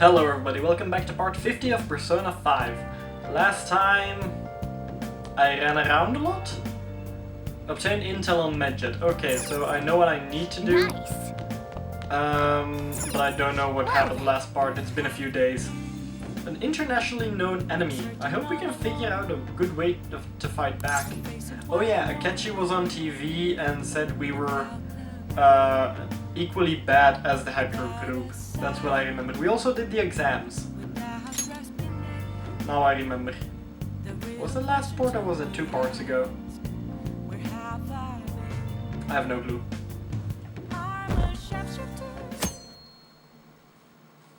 Hello everybody, welcome back to part 50 of Persona 5. Last time I ran around a lot. Obtained intel on Medjet. Okay, so I know what I need to do. Nice. But I don't know what happened last part, it's been a few days. An internationally known enemy. I hope we can figure out a good way to fight back. Oh yeah, Akechi was on TV and said we were equally bad as the Hyper group. That's what I remembered. We also did the exams. Now I remember. Was the last part or was it 2 parts ago? I have no clue.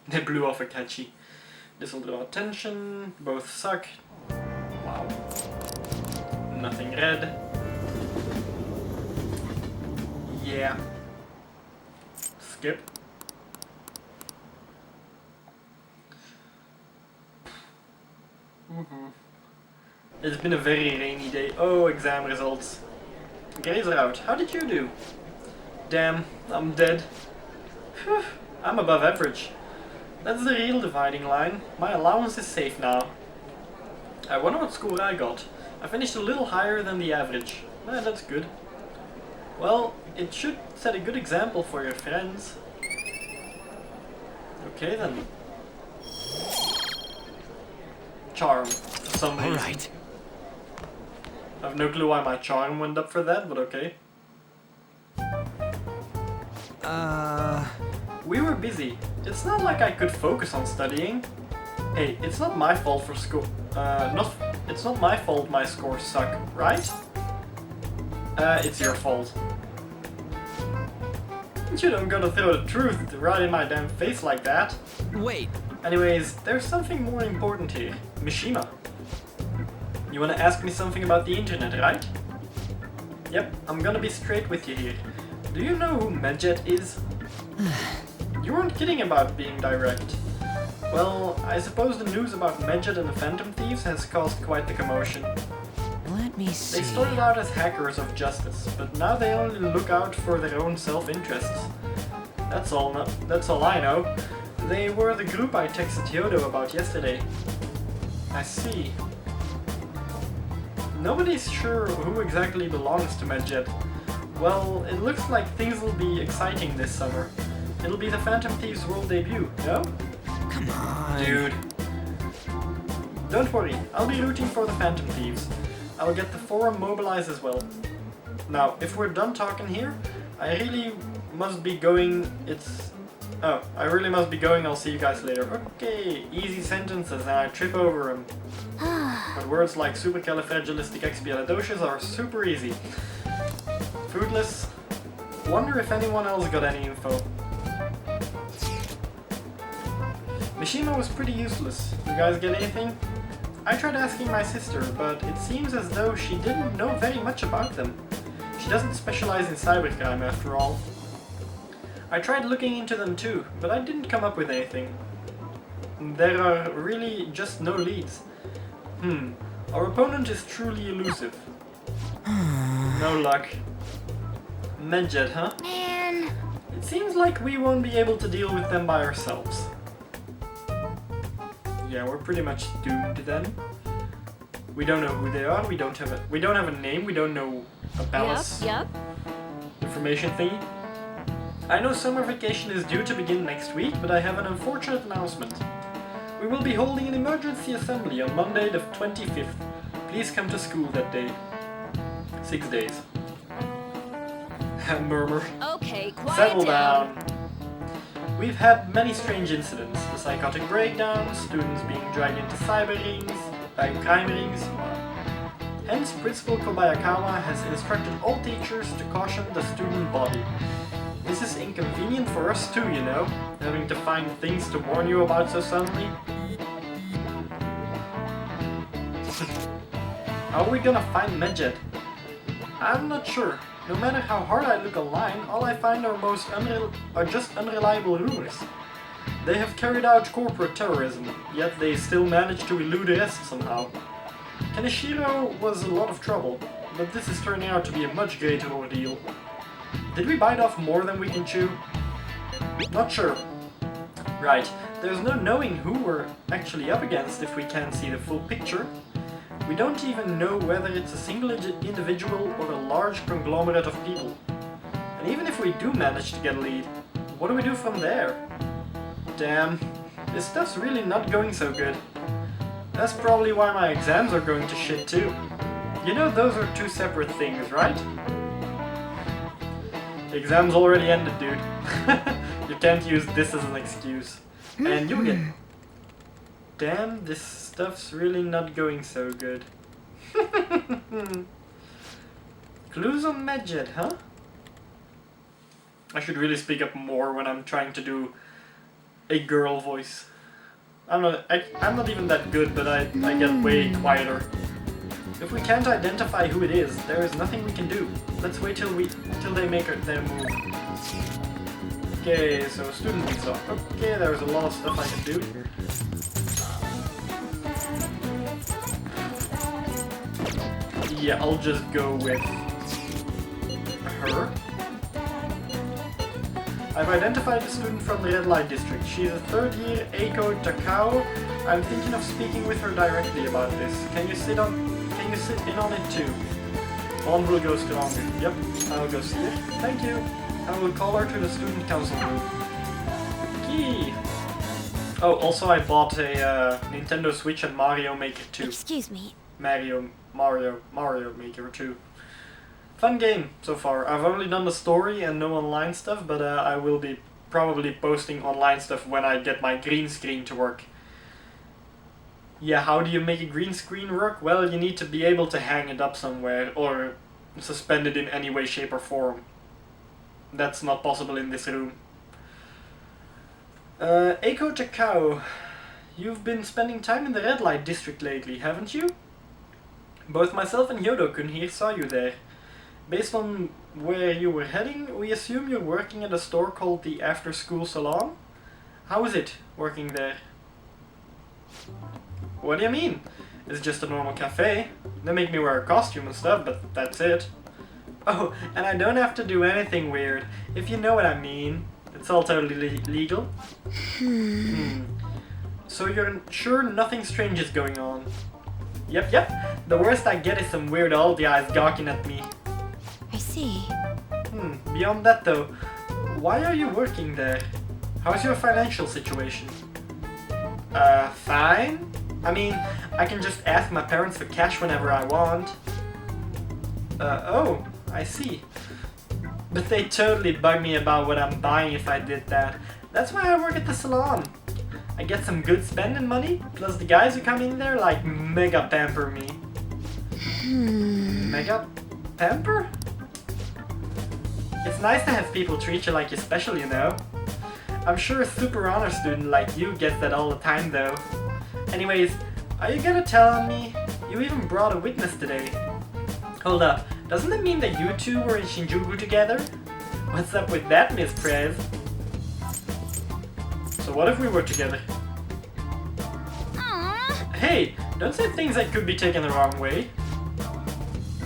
They blew off Akechi. This'll draw attention. Both suck. Wow. Nothing red. Yeah. Skip. It's been a very rainy day. Oh, exam results. Grades are out. How did you do? Damn, I'm dead. Whew, I'm above average. That's the real dividing line. My allowance is safe now. I wonder what score I got. I finished a little higher than the average. That's good. Well, it should set a good example for your friends. Okay then. Charm, for some reason. Alright. I have no clue why my charm went up for that, but okay. We were busy. It's not like I could focus on studying. Hey, it's not my fault for school. It's not my fault my scores suck, right? It's your fault. You don't gotta throw the truth right in my damn face like that. Wait. Anyways, there's something more important here. Mishima. You wanna ask me something about the internet, right? Yep, I'm gonna be straight with you here. Do you know who Medjet is? You weren't kidding about being direct. Well, I suppose the news about Medjet and the Phantom Thieves has caused quite the commotion. Let me see. They started out as hackers of justice, but now they only look out for their own self-interests. That's all I know. They were the group I texted Yodo about yesterday. I see. Nobody's sure who exactly belongs to Medjet. Well, it looks like things will be exciting this summer. It'll be the Phantom Thieves' world debut, no? Come on. Dude. Don't worry, I'll be rooting for the Phantom Thieves. I'll get the forum mobilized as well. Now, if we're done talking here, I really must be going. I really must be going. I'll see you guys later. Okay, easy sentences and I trip over them. But words like supercalifragilisticexpialidocious are super easy. Foodless. Wonder if anyone else got any info. Mishima was pretty useless. You guys get anything? I tried asking my sister, but it seems as though she didn't know very much about them. She doesn't specialize in cybercrime after all. I tried looking into them too, but I didn't come up with anything. There are really just no leads. Our opponent is truly elusive. No luck. Medjet, huh? Man. It seems like we won't be able to deal with them by ourselves. Yeah, we're pretty much doomed then. We don't know who they are. We don't have a name. We don't know a palace Yep. information thingy. I know summer vacation is due to begin next week, but I have an unfortunate announcement. We will be holding an emergency assembly on Monday the 25th. Please come to school that day. 6 days. Murmur. Okay, quiet Settle down. We've had many strange incidents. The psychotic breakdowns, students being dragged into crime rings. Hence, Principal Kobayakawa has instructed all teachers to caution the student body. This is inconvenient for us too, you know, having to find things to warn you about so suddenly. How are we gonna find Medjet? I'm not sure. No matter how hard I look online, all I find are just unreliable rumors. They have carried out corporate terrorism, yet they still manage to elude arrest somehow. Kaneshiro was a lot of trouble, but this is turning out to be a much greater ordeal. Did we bite off more than we can chew? Not sure. Right, there's no knowing who we're actually up against if we can't see the full picture. We don't even know whether it's a single individual or a large conglomerate of people. And even if we do manage to get a lead, what do we do from there? Damn, this stuff's really not going so good. That's probably why my exams are going to shit too. You know those are two separate things, right? The exam's already ended, dude. You can't use this as an excuse. And you'll get... Damn, this stuff's really not going so good. Clues on Medjed, huh? I should really speak up more when I'm trying to do a girl voice. I'm not even that good, but I get way quieter. If we can't identify who it is, there is nothing we can do. Let's wait till they make their move. Okay, so student visa. Okay, there's a lot of stuff I can do. Yeah, I'll just go with her. I've identified a student from the red light district. She's a third year Eiko Takao. I'm thinking of speaking with her directly about this. Can you sit in on it too? One will go stronger. Yep, I'll go see her. Thank you. I will call her to the student council room. Key. Oh, also I bought a Nintendo Switch and Mario Maker 2. Excuse me. Mario Maker 2. Fun game so far. I've only done the story and no online stuff, but I will be probably posting online stuff when I get my green screen to work. Yeah, how do you make a green screen work? Well, you need to be able to hang it up somewhere or suspend it in any way, shape or form. That's not possible in this room. Eiko Takao, you've been spending time in the red light district lately, haven't you? Both myself and Yodo-kun here saw you there. Based on where you were heading, we assume you're working at a store called the After School Salon? How is it, working there? What do you mean? It's just a normal cafe. They make me wear a costume and stuff, but that's it. Oh, and I don't have to do anything weird, if you know what I mean. It's all totally legal. So you're sure nothing strange is going on? Yep. The worst I get is some weird old guys gawking at me. I see. Beyond that though, why are you working there? How's your financial situation? Fine. I mean, I can just ask my parents for cash whenever I want. Oh, I see. But they totally bug me about what I'm buying if I did that. That's why I work at the salon. I get some good spending money, plus the guys who come in there like mega pamper me. Mega pamper? It's nice to have people treat you like you're special, you know. I'm sure a super honor student like you gets that all the time though. Anyways, are you gonna tell on me? You even brought a witness today. Hold up, doesn't it mean that you two were in Shinjuku together? What's up with that, Miss Prez? So what if we were together? Hey, don't say things that could be taken the wrong way.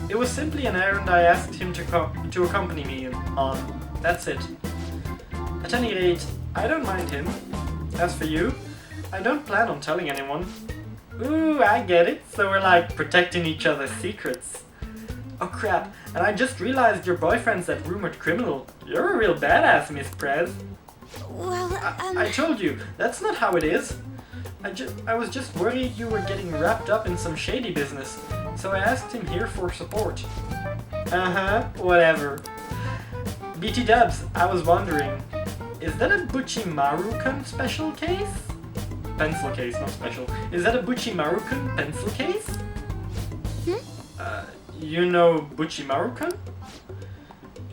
It was simply an errand I asked him to accompany me on. That's it. At any rate, I don't mind him. As for you, I don't plan on telling anyone. Ooh, I get it. So we're like protecting each other's secrets. Oh crap, and I just realized your boyfriend's that rumored criminal. You're a real badass, Miss Prez. Well, I told you, that's not how it is. I was just worried you were getting wrapped up in some shady business, so I asked him here for support. Whatever. BT Dubs, I was wondering, is that a Buchimaru-kun special case? Pencil case, not special. Is that a Buchimaru-kun pencil case? You know Buchimaru-kun?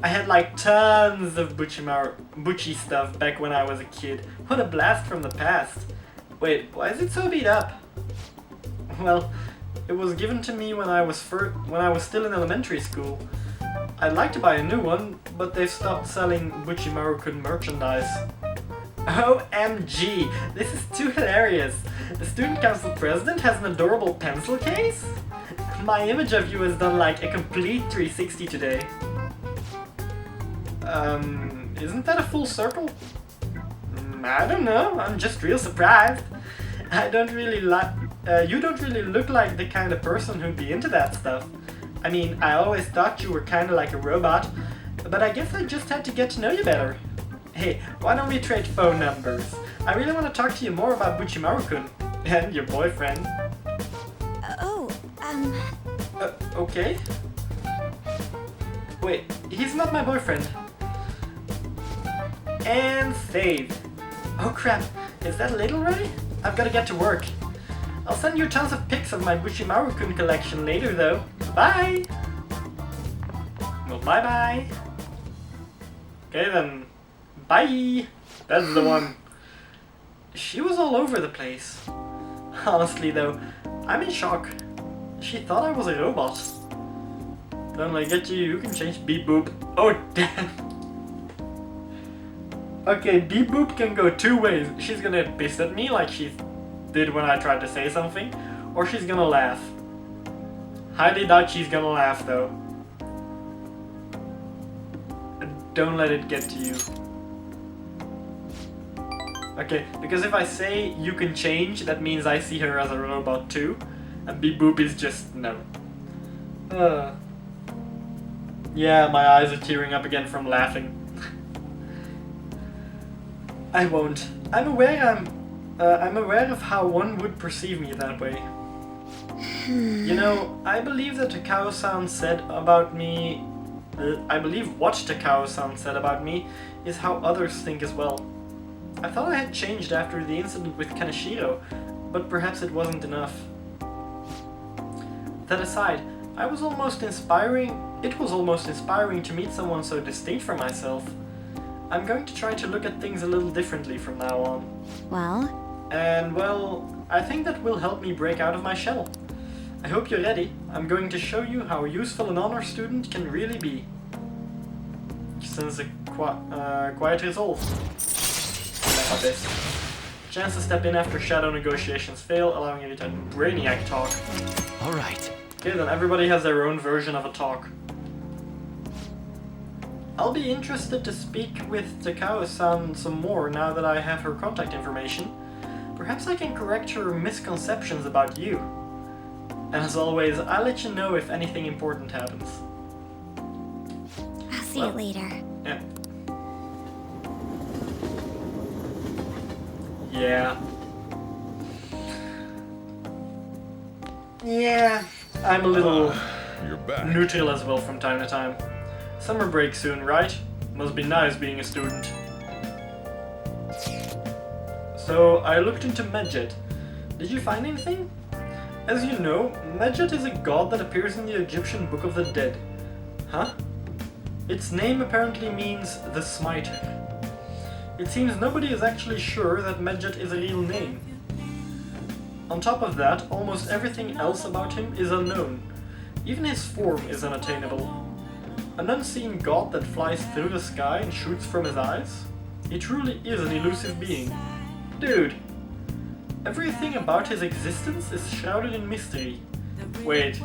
I had like tons of Buchi stuff back when I was a kid. What a blast from the past. Wait, why is it so beat up? Well, it was given to me when I was still in elementary school. I'd like to buy a new one, but they've stopped selling Buchimaru-kun merchandise. OMG, this is too hilarious. The student council president has an adorable pencil case? My image of you has done like a complete 360 today. Isn't that a full circle? I don't know, I'm just real surprised. I don't really like... you don't really look like the kind of person who'd be into that stuff. I mean, I always thought you were kinda like a robot, but I guess I just had to get to know you better. Hey, why don't we trade phone numbers? I really want to talk to you more about Buchimaru-kun and your boyfriend. Okay. Wait, he's not my boyfriend. And save. Oh crap, is that late already? I've gotta get to work. I'll send you tons of pics of my Buchimaru-kun collection later though. Bye! Well, bye-bye. Okay then. Bye! That's the one. She was all over the place. Honestly though, I'm in shock. She thought I was a robot. Don't I get you, you can change beep boop. Oh damn! Okay, beep boop can go two ways. She's gonna get pissed at me like she did when I tried to say something, or she's gonna laugh. Highly doubt she's gonna laugh though. Don't let it get to you. Okay, because if I say you can change, that means I see her as a robot too, and beep boop is just no. Yeah, my eyes are tearing up again from laughing. I won't. I'm aware of how one would perceive me that way. You know, I believe that Takao-san said about me... I believe what Takao-san said about me is how others think as well. I thought I had changed after the incident with Kaneshiro, but perhaps it wasn't enough. That aside, it was almost inspiring to meet someone so distinct from myself. I'm going to try to look at things a little differently from now on. Well? And well, I think that will help me break out of my shell. I hope you're ready. I'm going to show you how useful an honor student can really be. Since a quiet resolve. My best. Chance to step in after shadow negotiations fail, allowing you to brainiac talk. Alright. Okay then, everybody has their own version of a talk. I'll be interested to speak with Takao-san some more now that I have her contact information. Perhaps I can correct her misconceptions about you. And as always, I'll let you know if anything important happens. I'll see you later. Yeah. Yeah. Yeah. I'm a little You're back. neutral as well from time to time. Summer break soon, right? Must be nice being a student. So, I looked into Medjet. Did you find anything? As you know, Medjet is a god that appears in the Egyptian Book of the Dead. Huh? Its name apparently means the Smiter. It seems nobody is actually sure that Medjet is a real name. On top of that, almost everything else about him is unknown. Even his form is unattainable. An unseen god that flies through the sky and shoots from his eyes? He truly is an elusive being. Dude, everything about his existence is shrouded in mystery. Wait.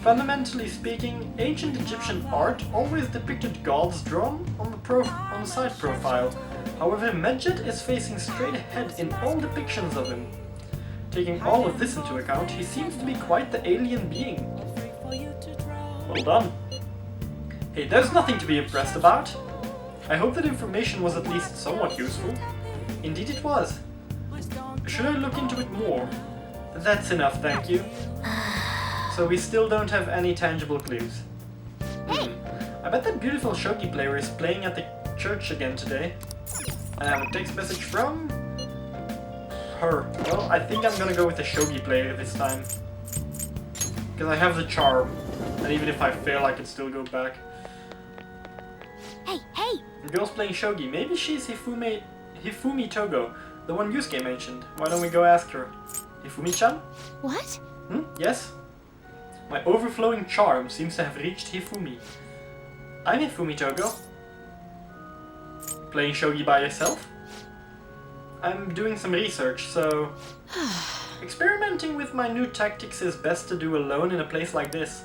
Fundamentally speaking, ancient Egyptian art always depicted gods drawn on the side profile. However, Medjet is facing straight ahead in all depictions of him. Taking all of this into account, he seems to be quite the alien being. Well done. Hey, there's nothing to be impressed about. I hope that information was at least somewhat useful. Indeed it was. Should I look into it more? That's enough, thank you. So we still don't have any tangible clues. I bet that beautiful shogi player is playing at the church again today. I have a text message from... her. Well, I think I'm gonna go with the shogi player this time. Because I have the charm. And even if I fail, I can still go back. Hey, hey! The girl's playing shogi. Maybe she's Hifumi Togo, the one Yusuke mentioned. Why don't we go ask her? Hifumi-chan? What? Yes? My overflowing charm seems to have reached Hifumi. I'm Hifumi Togo. Playing shogi by yourself? I'm doing some research, so... experimenting with my new tactics is best to do alone in a place like this.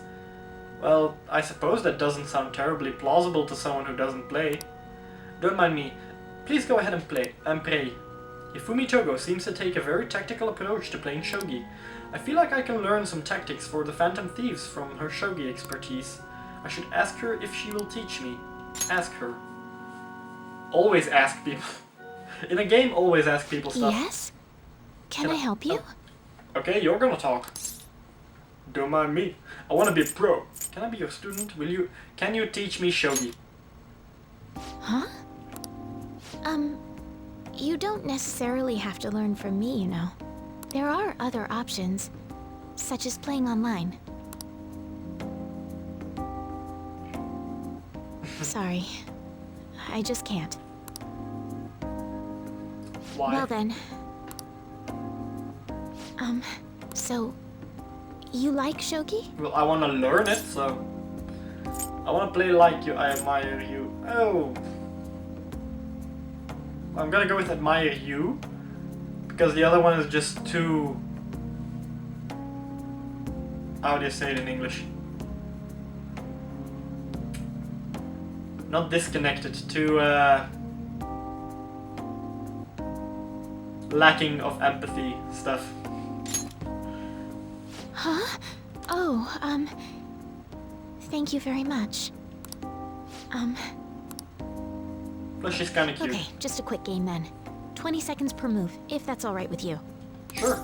Well, I suppose that doesn't sound terribly plausible to someone who doesn't play. Don't mind me. Please go ahead and pray. Hifumi Togo seems to take a very tactical approach to playing shogi. I feel like I can learn some tactics for the Phantom Thieves from her shogi expertise. I should ask her if she will teach me. Ask her. Always ask people. In a game, always ask people stuff. Yes? Can I help you? Okay, you're gonna talk. Don't mind me. I wanna be a pro. Can I be your student? Can you teach me shogi? Huh? You don't necessarily have to learn from me, you know. There are other options, such as playing online. Sorry. I just can't. Why? Well then. So... You like shogi? Well, I wanna learn it, so... I wanna play like you, I admire you. Oh... I'm gonna go with admire you. Because the other one is just too... How do you say it in English? Not disconnected, too lacking of empathy stuff. Huh? Oh, thank you very much. Plus she's kinda cute. Okay, just a quick game then. 20 seconds per move, if that's alright with you. Sure.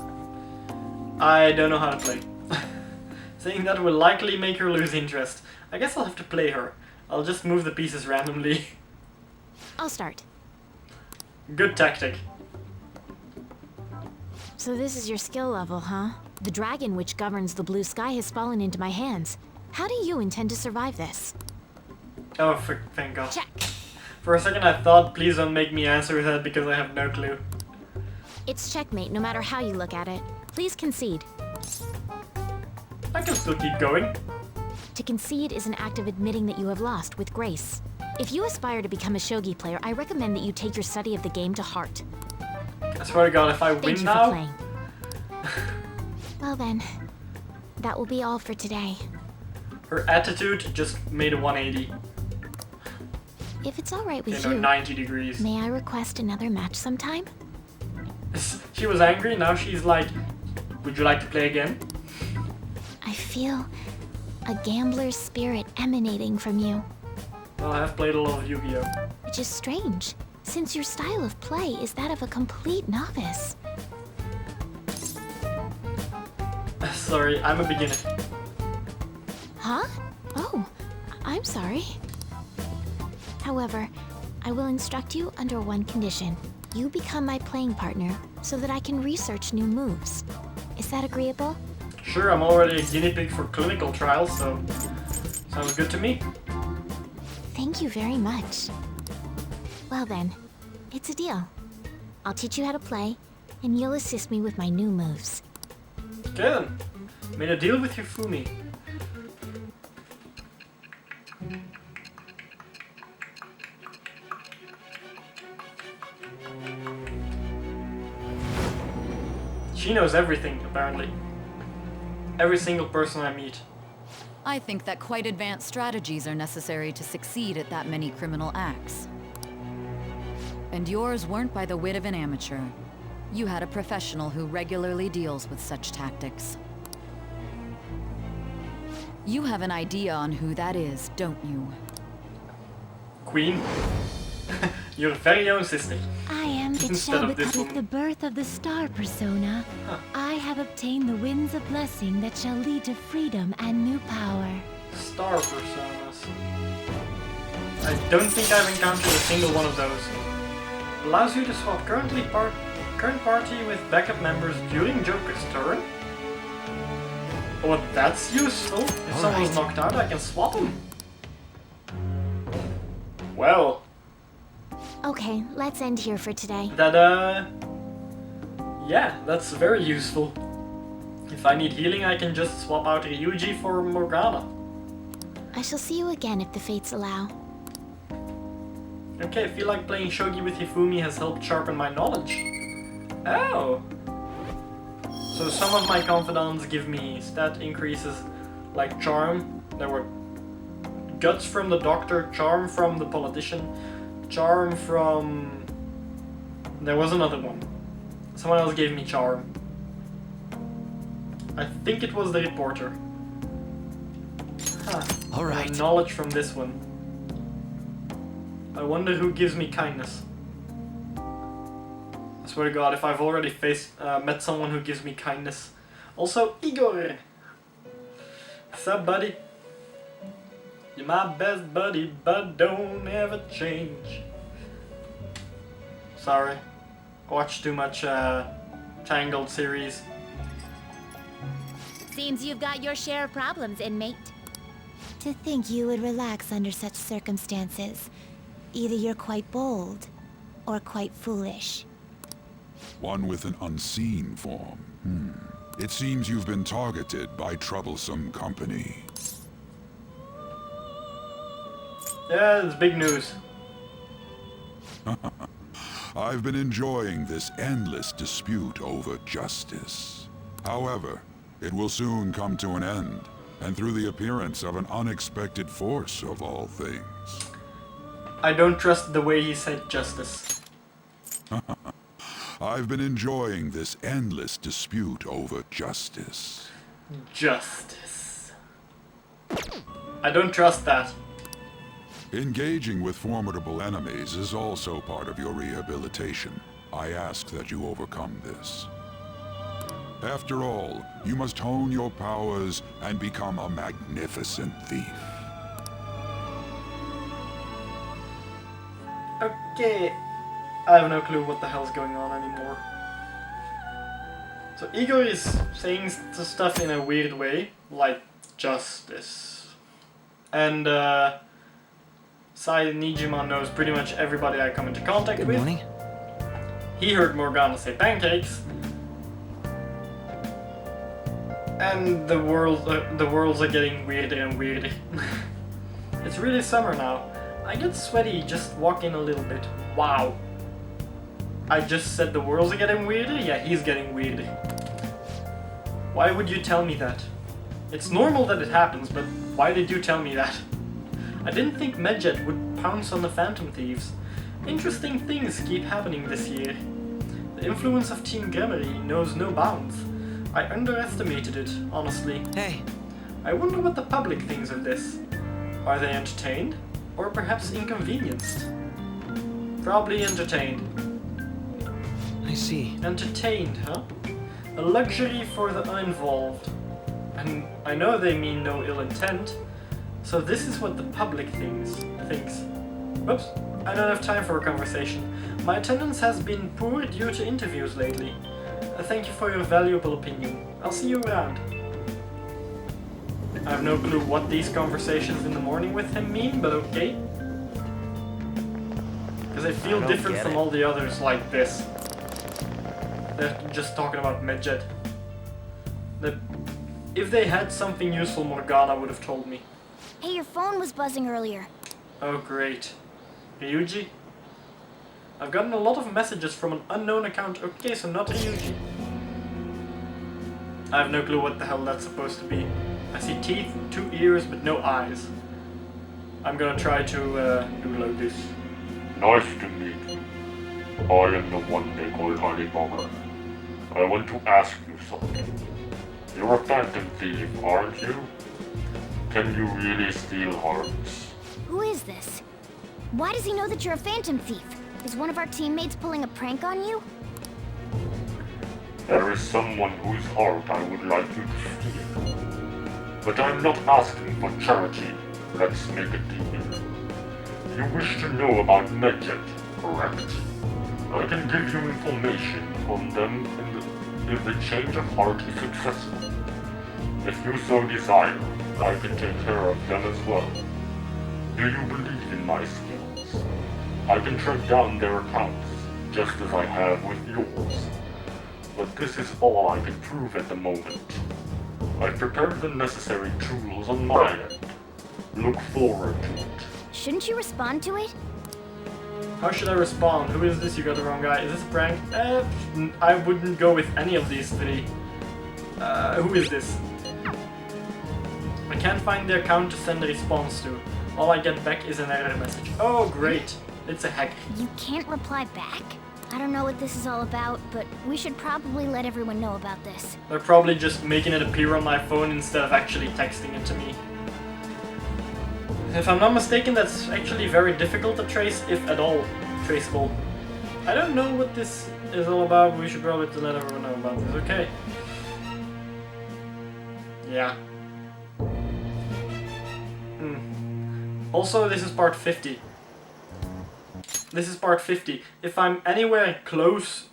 I don't know how to play. Saying that will likely make her lose interest. I guess I'll have to play her. I'll just move the pieces randomly. I'll start. Good tactic. So this is your skill level, huh? The dragon which governs the blue sky has fallen into my hands. How do you intend to survive this? Oh, thank God. Check. For a second I thought, please don't make me answer that because I have no clue. It's checkmate no matter how you look at it. Please concede. I can still keep going. To concede is an act of admitting that you have lost with grace. If you aspire to become a shogi player, I recommend that you take your study of the game to heart. I swear to God, if I Thank win you now... for playing. Well then, that will be all for today. Her attitude just made a 180. If it's alright with You know, you, 90 degrees. may I request another match sometime? She was angry, now she's like, would you like to play again? I feel a gambler's spirit emanating from you. Well, I have played a lot of Yu-Gi-Oh! Which is strange, since your style of play is that of a complete novice. Sorry, I'm a beginner. Huh? Oh, I'm sorry. However, I will instruct you under one condition. You become my playing partner so that I can research new moves. Is that agreeable? Sure, I'm already a guinea pig for clinical trials, so sounds good to me. Thank you very much. Well then, it's a deal. I'll teach you how to play, and you'll assist me with my new moves. Okay then. Made a deal with Hifumi. She knows everything, apparently. Every single person I meet. I think that quite advanced strategies are necessary to succeed at that many criminal acts. And yours weren't by the wit of an amateur. You had a professional who regularly deals with such tactics. You have an idea on who that is, don't you? Queen. Your very own sister. I am the Instead of this Chabaka with woman. the birth of the star persona. I have obtained the winds of blessing that shall lead to freedom and new power. Star personas. I don't think I've encountered a single one of those. Allows you to swap current party with backup members during Joker's turn? Oh, that's useful. If someone's knocked out, I can swap them. Well, Okay, let's end here for today. yeah, that's very useful. If I need healing, I can just swap out Ryuji for Morgana. I shall see you again if the fates allow. Okay, I feel like playing shogi with Hifumi has helped sharpen my knowledge. Oh! So some of my confidants give me stat increases like charm. There were guts from the doctor, charm from the politician, charm from There was another one. Someone else gave me charm. I think it was the reporter. Huh. All right. Knowledge from this one. I wonder who gives me kindness. I swear to God, if I've already met someone who gives me kindness. Also, Igor! What's up, buddy? You're my best buddy, but don't ever change. Sorry. I watched too much Tangled series. Seems you've got your share of problems, inmate. To think you would relax under such circumstances. Either you're quite bold, or quite foolish. One with an unseen form. It seems you've been targeted by troublesome company. Yeah, it's big news. I've been enjoying this endless dispute over justice. However, it will soon come to an end, and through the appearance of an unexpected force of all things. I don't trust the way he said justice. I've been enjoying this endless dispute over justice. Justice. I don't trust that. Engaging with formidable enemies is also part of your rehabilitation. I ask that you overcome this. After all, you must hone your powers and become a magnificent thief. Okay. I have no clue what the hell's going on anymore. So Igor is saying stuff in a weird way, like justice. And Sai Nijima knows pretty much everybody I come into contact with. Good morning. He heard Morgana say pancakes. And the worlds are getting weirder and weirder. It's really summer now. I get sweaty just walking a little bit. Wow. I just said the worlds are getting weirder? Yeah, he's getting weirder. Why would you tell me that? It's normal that it happens, but why did you tell me that? I didn't think Medjet would pounce on the Phantom Thieves. Interesting things keep happening this year. The influence of Team Gremory knows no bounds. I underestimated it, honestly. Hey. I wonder what the public thinks of this. Are they entertained? Or perhaps inconvenienced? Probably entertained. I see. Entertained, huh? A luxury for the uninvolved. And I know they mean no ill intent, so this is what the public thinks. Whoops, I don't have time for a conversation. My attendance has been poor due to interviews lately. Thank you for your valuable opinion. I'll see you around. I have no clue what these conversations in the morning with him mean, but okay. Because I feel different from all the others like this. They're just talking about Medjet. If they had something useful, Morgana would have told me. Hey, your phone was buzzing earlier. Oh great. Ryuji? I've gotten a lot of messages from an unknown account. Okay, so not Ryuji. I have no clue what the hell that's supposed to be. I see teeth, 2 ears, but no eyes. I'm gonna try to download this. Nice to meet you. I am the one they call ALIBABA. I want to ask you something. You're a phantom thief, aren't you? Can you really steal hearts? Who is this? Why does he know that you're a phantom thief? Is one of our teammates pulling a prank on you? There is someone whose heart I would like you to steal. But I'm not asking for charity. Let's make a deal. You wish to know about Medjet, correct? I can give you information on them if the change of heart is successful. If you so desire, I can take care of them as well. Do you believe in my skills? I can track down their accounts, just as I have with yours. But this is all I can prove at the moment. I've prepared the necessary tools on my end. Look forward to it. Shouldn't you respond to it? How should I respond? Who is this? You got the wrong guy. Is this a prank? I wouldn't go with any of these three. Who is this? I can't find the account to send a response to. All I get back is an error message. Oh, great. It's a hack. You can't reply back? I don't know what this is all about, but we should probably let everyone know about this. They're probably just making it appear on my phone instead of actually texting it to me. If I'm not mistaken, that's actually very difficult to trace, if at all traceable. I don't know what this is all about, we should probably let everyone know about this, okay. Yeah. Also, this is part 50. This is part 50. If I'm anywhere close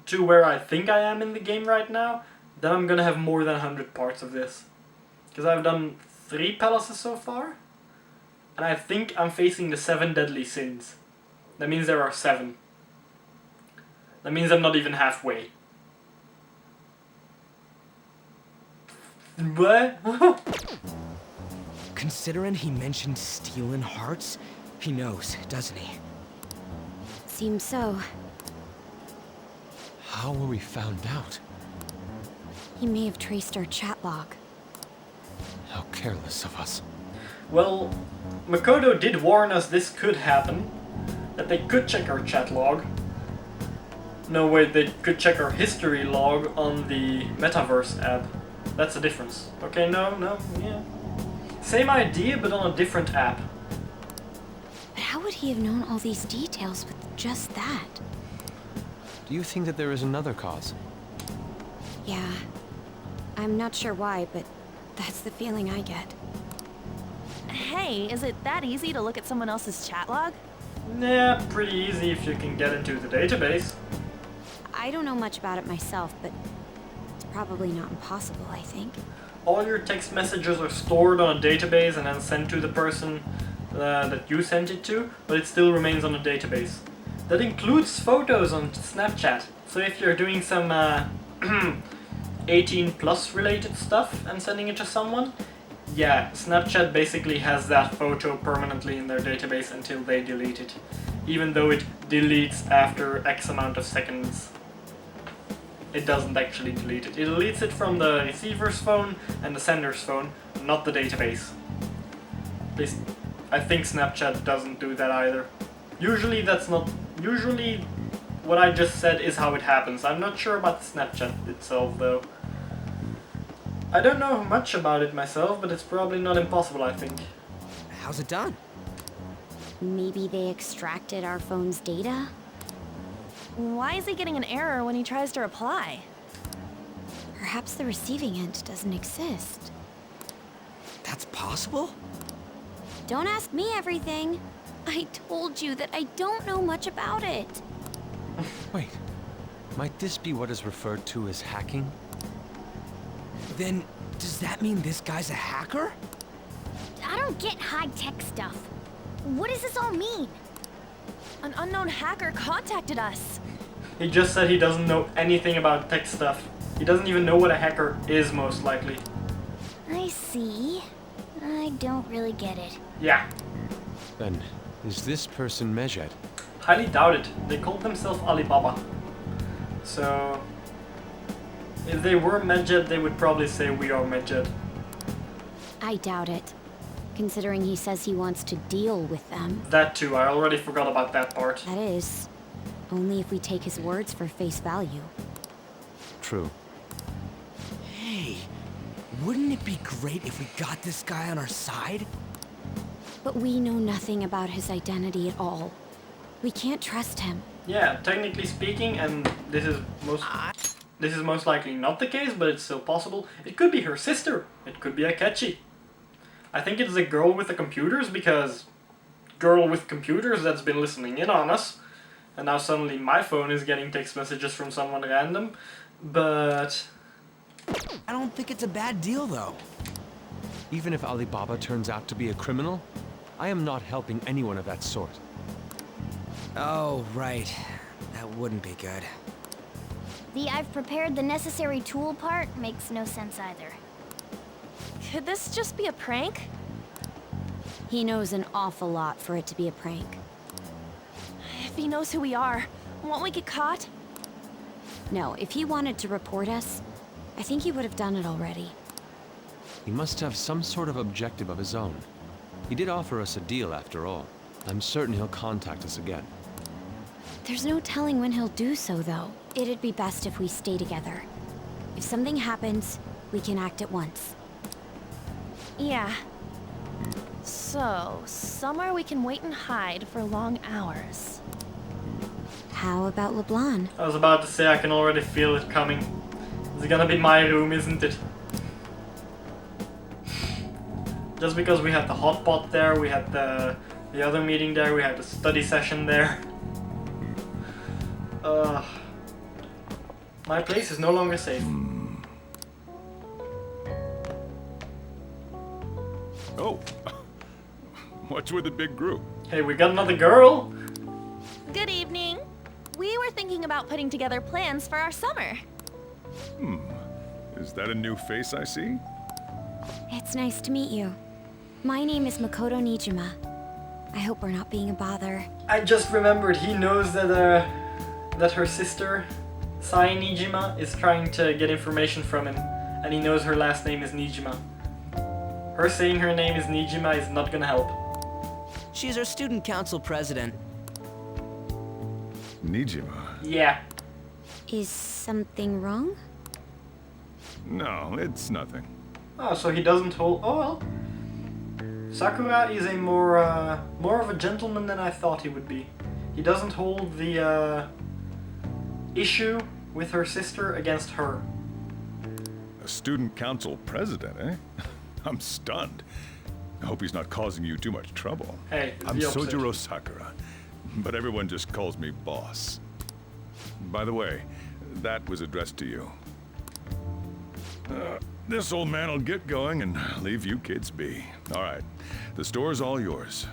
to where I think I am in the game right now, then I'm gonna have more than 100 parts of this. Because I've done 3 palaces so far, and I think I'm facing the 7 deadly sins. That means there are 7. That means I'm not even halfway. What? Considering he mentioned stealing hearts, he knows, doesn't he? Seems so. How were we found out? He may have traced our chat log. How careless of us. Well, Makoto did warn us this could happen. That they could check our chat log. No, wait, they could check our history log on the Metaverse app. That's a difference. Okay, no, yeah. Same idea, but on a different app. But how would he have known all these details with just that? Do you think that there is another cause? Yeah. I'm not sure why, but that's the feeling I get. Hey, is it that easy to look at someone else's chat log? Yeah, pretty easy if you can get into the database. I don't know much about it myself, but it's probably not impossible, I think. All your text messages are stored on a database and then sent to the person that you sent it to, but it still remains on a database. That includes photos on Snapchat. So if you're doing some 18 plus related stuff and sending it to someone, yeah, Snapchat basically has that photo permanently in their database until they delete it. Even though it deletes after X amount of seconds. It doesn't actually delete it. It deletes it from the receiver's phone and the sender's phone, not the database. At least, I think Snapchat doesn't do that either. Usually what I just said is how it happens. I'm not sure about Snapchat itself though. I don't know much about it myself, but it's probably not impossible, I think. How's it done? Maybe they extracted our phone's data? Why is he getting an error when he tries to reply? Perhaps the receiving end doesn't exist. That's possible? Don't ask me everything. I told you that I don't know much about it. Wait, might this be what is referred to as hacking? Then, does that mean this guy's a hacker? I don't get high-tech stuff. What does this all mean? An unknown hacker contacted us. He just said he doesn't know anything about tech stuff. He doesn't even know what a hacker is, most likely. I see. I don't really get it. Yeah. Then, is this person Medjed? Highly doubt it. They called themselves Alibaba. So, if they were Medjed, they would probably say we are Medjed. I doubt it. Considering he says he wants to deal with them. That too, I already forgot about that part. That is, only if we take his words for face value. True. Hey, wouldn't it be great if we got this guy on our side? But we know nothing about his identity at all. We can't trust him. Yeah, technically speaking, and this is most likely not the case, but it's still possible. It could be her sister. It could be Akechi. I think it is a girl with the computers, because girl with computers that's been listening in on us. And now suddenly my phone is getting text messages from someone random. But I don't think it's a bad deal, though. Even if Alibaba turns out to be a criminal, I am not helping anyone of that sort. Oh, right. That wouldn't be good. The "I've prepared the necessary tool" part makes no sense either. Could this just be a prank? He knows an awful lot for it to be a prank. If he knows who we are, won't we get caught? No, if he wanted to report us, I think he would have done it already. He must have some sort of objective of his own. He did offer us a deal after all. I'm certain he'll contact us again. There's no telling when he'll do so, though. It'd be best if we stay together. If something happens, we can act at once. Yeah. So, somewhere we can wait and hide for long hours. How about LeBlanc? I was about to say I can already feel it coming. It's gonna be my room, isn't it? Just because we had the hot pot there, we had the other meeting there, we had the study session there. My place is no longer safe. Oh, what's with the big group? Hey, we got another girl? Good evening. We were thinking about putting together plans for our summer. Is that a new face I see? It's nice to meet you. My name is Makoto Nijima. I hope we're not being a bother. I just remembered he knows that that her sister, Sai Nijima, is trying to get information from him, and he knows her last name is Nijima. Her saying her name is Nijima is not gonna help. She's our student council president. Nijima? Yeah. Is something wrong? No, it's nothing. Oh, so he doesn't hold... Oh well. Sakura is a more of a gentleman than I thought he would be. He doesn't hold the issue with her sister against her. A student council president, eh? I'm stunned. I hope he's not causing you too much trouble. Hey, I'm the opposite. Sojiro Sakura, but everyone just calls me boss. By the way, that was addressed to you. This old man will get going and leave you kids be. All right, the store's all yours.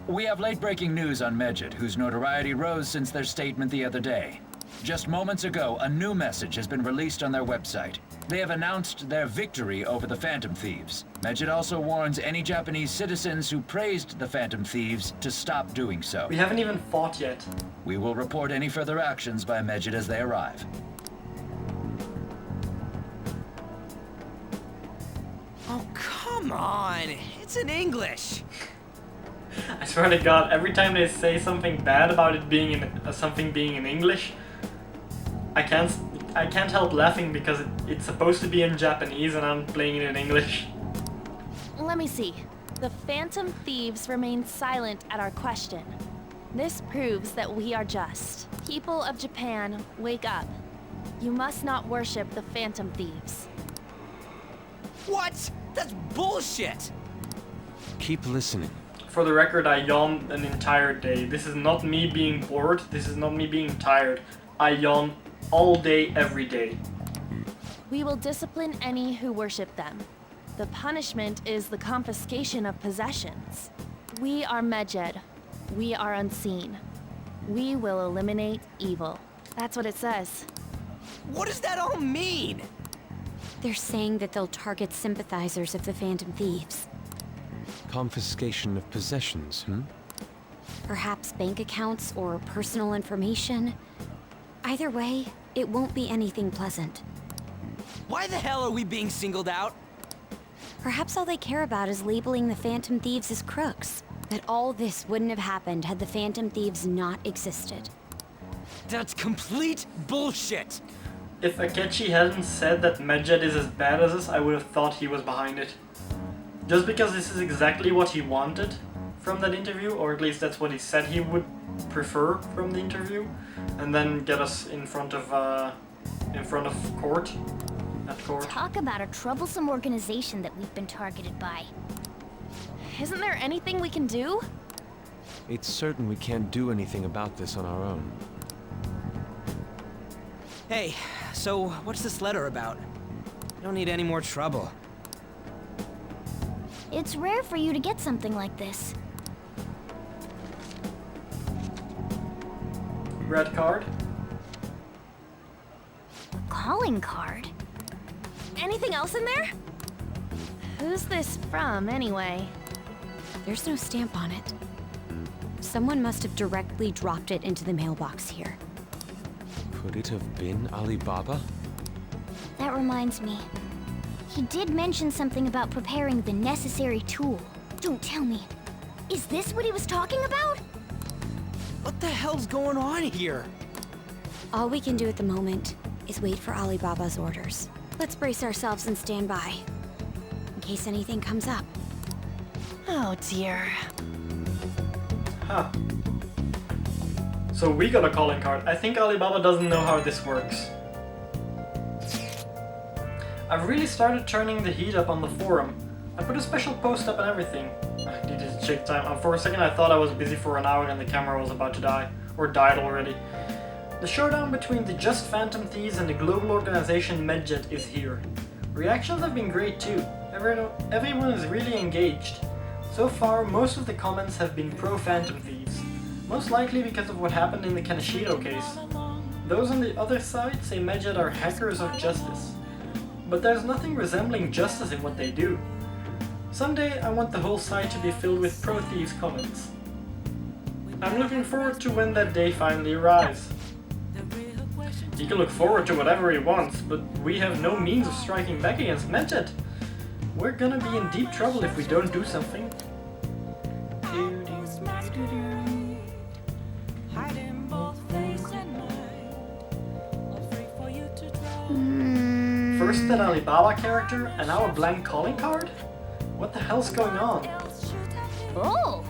We have late-breaking news on Medjed, whose notoriety rose since their statement the other day. Just moments ago, a new message has been released on their website. They have announced their victory over the Phantom Thieves. Medjed also warns any Japanese citizens who praised the Phantom Thieves to stop doing so. We haven't even fought yet. We will report any further actions by Medjed as they arrive. Oh, come on. It's in English. I swear to God, every time they say something bad about it being in something being in English, I can't help laughing because it's supposed to be in Japanese and I'm playing it in English. Let me see. The Phantom Thieves remain silent at our question. This proves that we are just. People of Japan, wake up. You must not worship the Phantom Thieves. What? That's bullshit! Keep listening. For the record, I yawned an entire day. This is not me being bored, this is not me being tired. I yawn all day, every day. We will discipline any who worship them. The punishment is the confiscation of possessions. We are Medjed. We are unseen. We will eliminate evil. That's what it says. What does that all mean? They're saying that they'll target sympathizers of the Phantom Thieves. Confiscation of possessions, Perhaps bank accounts or personal information. Either way, it won't be anything pleasant. Why the hell are we being singled out? Perhaps all they care about is labeling the Phantom Thieves as crooks. But all this wouldn't have happened had the Phantom Thieves not existed. That's complete bullshit! If Akechi hadn't said that Medjed is as bad as us, I would have thought he was behind it. Just because this is exactly what he wanted from that interview, or at least that's what he said he would prefer from the interview, and then get us in front of court. At court. Talk about a troublesome organization that we've been targeted by. Isn't there anything we can do? It's certain we can't do anything about this on our own. Hey, so what's this letter about? I don't need any more trouble. It's rare for you to get something like this. Red card. Calling card? Anything else in there? Who's this from, anyway? There's no stamp on it. Someone must have directly dropped it into the mailbox here. Could it have been Alibaba? That reminds me. He did mention something about preparing the necessary tool. Don't tell me. Is this what he was talking about? What the hell's going on here? All we can do at the moment is wait for Alibaba's orders. Let's brace ourselves and stand by, in case anything comes up. Oh dear. Huh. So we got a calling card. I think Alibaba doesn't know how this works. I've really started turning the heat up on the forum. I put a special post up and everything. I needed to check time. For a second I thought I was busy for an hour and the camera was about to die. Or died already. The showdown between the Just Phantom Thieves and the global organization Medjet is here. Reactions have been great too. Everyone is really engaged. So far, most of the comments have been pro-Phantom Thieves. Most likely because of what happened in the Kaneshiro case. Those on the other side say Medjet are hackers of justice. But there's nothing resembling justice in what they do. Someday I want the whole site to be filled with pro-thieves comments. I'm looking forward to when that day finally arrives. He can look forward to whatever he wants, but we have no means of striking back against Medjet. We're gonna be in deep trouble if we don't do something. First that Alibaba character, and now a blank calling card? What the hell's going on? Oh!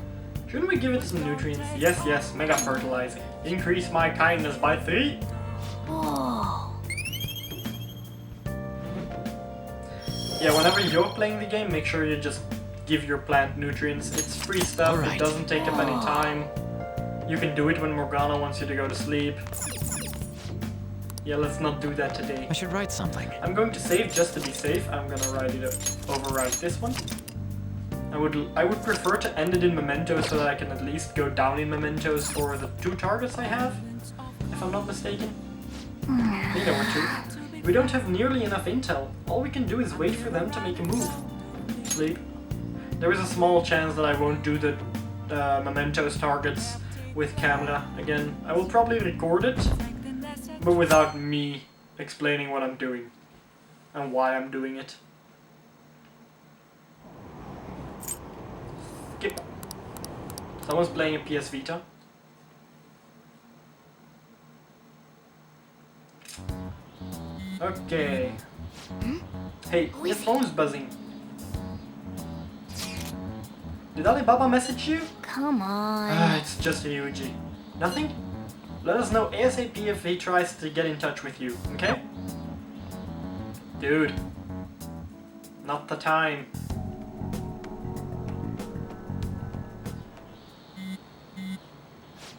Shouldn't we give it some nutrients? Yes, mega fertilizing. Increase my kindness by 3. Oh. Yeah, whenever you're playing the game, make sure you just give your plant nutrients. It's free stuff, It doesn't take up any time. You can do it when Morgana wants you to go to sleep. Yeah, let's not do that today. I should write something. I'm going to save just to be safe. I'm gonna overwrite this one. I would prefer to end it in mementos so that I can at least go down in mementos for the 2 targets I have, if I'm not mistaken. I think there were 2. We don't have nearly enough intel. All we can do is wait for them to make a move. Sleep. There is a small chance that I won't do the mementos targets with camera again. I will probably record it, but without me explaining what I'm doing and why I'm doing it. Skip. Someone's playing a PS Vita. Okay. Hey, your phone's buzzing. Did Alibaba message you? Come on. It's just Ryuji. Nothing? Let us know ASAP if he tries to get in touch with you, okay? Dude. Not the time.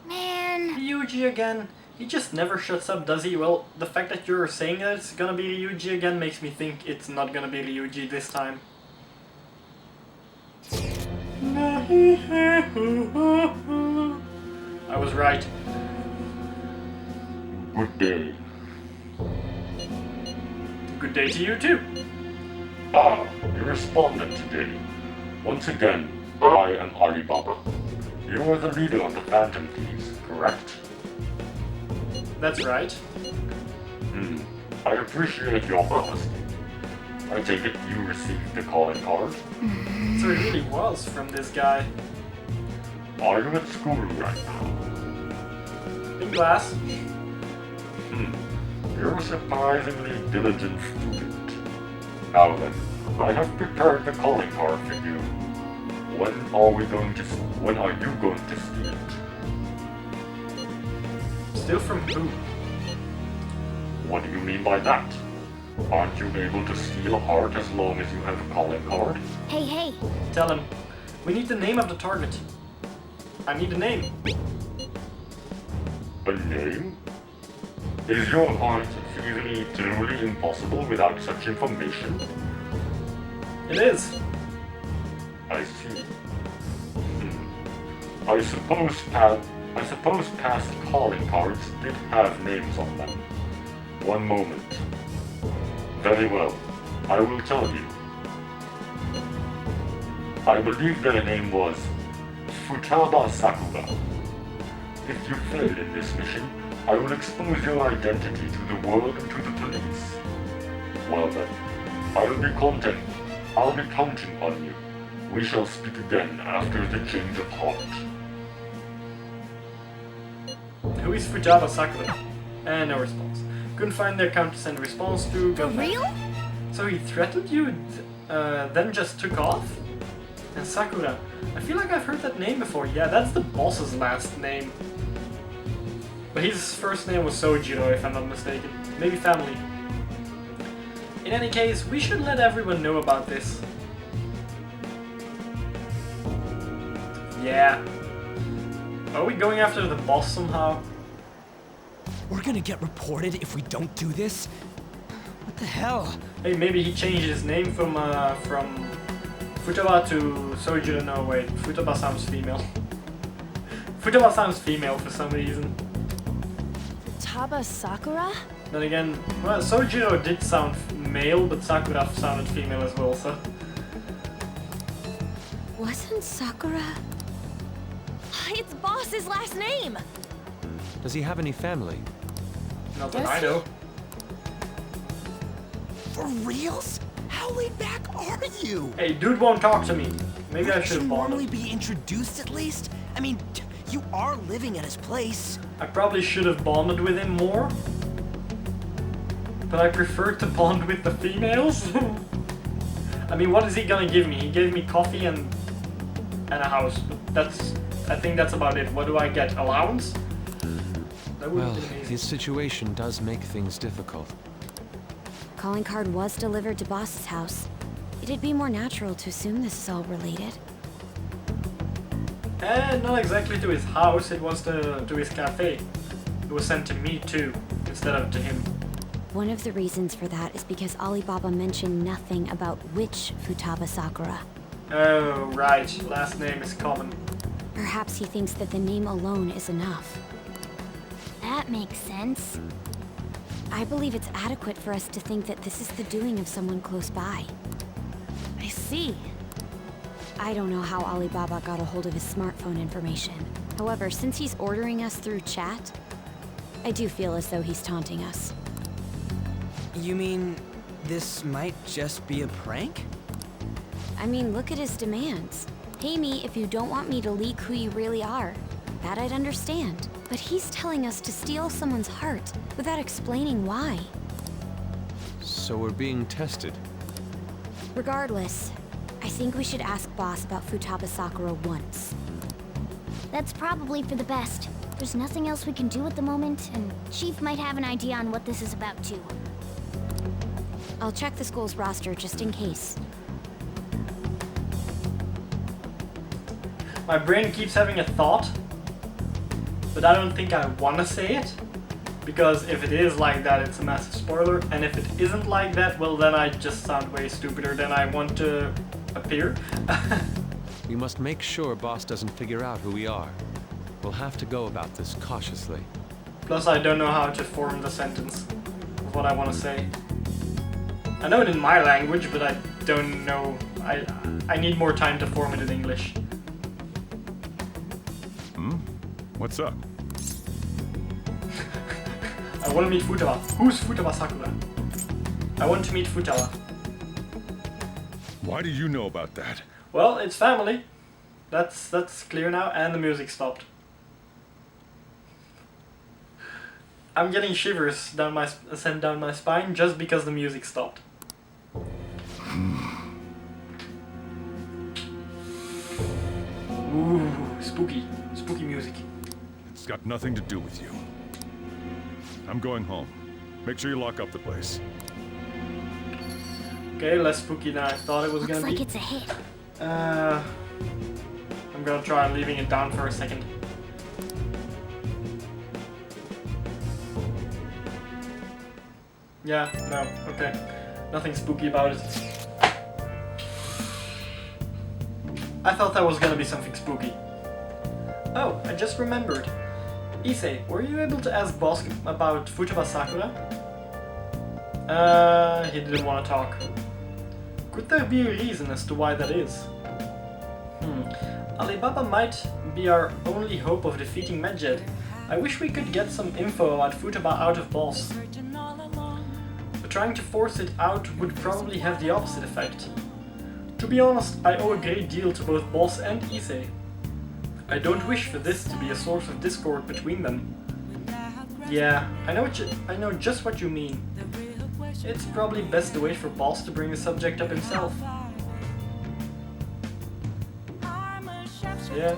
Man. Ryuji again. He just never shuts up, does he? Well, the fact that you're saying that it's gonna be Ryuji again makes me think it's not gonna be Ryuji this time. I was right. Good day. Good day to you too. Ah, you responded today. Once again, I am Alibaba. You are the leader of the Phantom Thieves, correct? That's right. I appreciate your honesty. I take it you received the calling card? So it really was from this guy. Are you at school right now? In class. You're a surprisingly diligent student. Now then, I have prepared the calling card for you. When are you going to steal it? Steal from who? What do you mean by that? Aren't you able to steal a heart as long as you have a calling card? Hey. Tell him. We need the name of the target. I need a name. A name? Is your heart feasibly truly impossible without such information? It is. I see. I suppose past calling cards did have names on them. One moment. Very well. I will tell you. I believe their name was Futaba Sakura. If you fail in this mission, I will expose your identity to the world and to the police. Well then, I'll be counting on you. We shall speak again after the change of heart. Who is Futaba Sakura? And no response. Couldn't find the account to send a response to. For real? So he threatened you, then just took off? And Sakura. I feel like I've heard that name before. Yeah, that's the boss's last name. But his first name was Sojiro, if I'm not mistaken. Maybe family. In any case, we should let everyone know about this. Yeah. Are we going after the boss somehow? We're gonna get reported if we don't do this? What the hell? Hey, maybe he changed his name from Futaba to Sojiro. No, wait. Futaba sounds female. Futaba sounds female for some reason. Futaba Sakura? Then again, well, Sojiro did sound male, but Sakura sounded female as well, so... Wasn't Sakura... It's Boss's last name! Does he have any family? Not that I know. For reals? How laid back are you? Hey, dude won't talk to me. Maybe I should have normally bonded. be introduced at least? I mean, you are living at his place. I probably should have bonded with him more. But I prefer to bond with the females. I mean, what is he gonna give me? He gave me coffee and a house. But I think that's about it. What do I get? Allowance? That would Well, be amazing. his situation does make things difficult. Calling card was delivered to Boss's house. It'd be more natural to assume this is all related. And not exactly to his house, it was to his cafe. It was sent to me too, instead of to him. One of the reasons for that is because Alibaba mentioned nothing about which Futaba Sakura. Oh, right. Last name is common. Perhaps he thinks that the name alone is enough. That makes sense. I believe it's adequate for us to think that this is the doing of someone close by. I see. I don't know how Alibaba got a hold of his smartphone information. However, since he's ordering us through chat, I do feel as though he's taunting us. You mean this might just be a prank? I mean, look at his demands. Pay me if you don't want me to leak who you really are. That I'd understand. But he's telling us to steal someone's heart without explaining why. So we're being tested. Regardless, I think we should ask Boss about Futaba Sakura once. That's probably for the best. There's nothing else we can do at the moment, and Chief might have an idea on what this is about too. I'll check the school's roster just in case. My brain keeps having a thought, but I don't think I want to say it. Because if it is like that, it's a massive spoiler, and if it isn't like that, well then I just sound way stupider than I want to appear. We must make sure Boss doesn't figure out who we are. We'll have to go about this cautiously. Plus I don't know how to form the sentence of what I want to say. I know it in my language, but I don't know. I need more time to form it in English. What's up? I want to meet Futaba. Who's Futaba Sakura? I want to meet Futaba. Why do you know about that? Well, it's family. That's clear now, and the music stopped. I'm getting shivers sent down my spine just because the music stopped. Ooh, spooky music. It's got nothing to do with you. I'm going home. Make sure you lock up the place. Okay, less spooky than I thought it was Looks gonna like be. it's a hit. I'm gonna try leaving it down for a second. Yeah, no, okay. Nothing spooky about it. I thought that was gonna be something spooky. Oh, I just remembered. Issei, were you able to ask Boss about Futaba Sakura? He didn't want to talk. Could there be a reason as to why that is? Alibaba might be our only hope of defeating Medjed. I wish we could get some info about Futaba out of Boss. But trying to force it out would probably have the opposite effect. To be honest, I owe a great deal to both Boss and Issei. I don't wish for this to be a source of discord between them. Yeah, I know just what you mean. It's probably best to wait for Boss to bring the subject up himself. Yeah.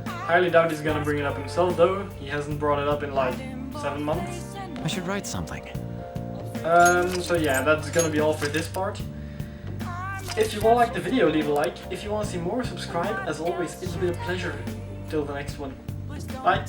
Highly doubt he's gonna bring it up himself though. He hasn't brought it up in like 7 months. I should write something. So yeah, that's gonna be all for this part. If you all liked the video, leave a like. If you want to see more, subscribe. As always, it's been a pleasure. Till the next one. Bye.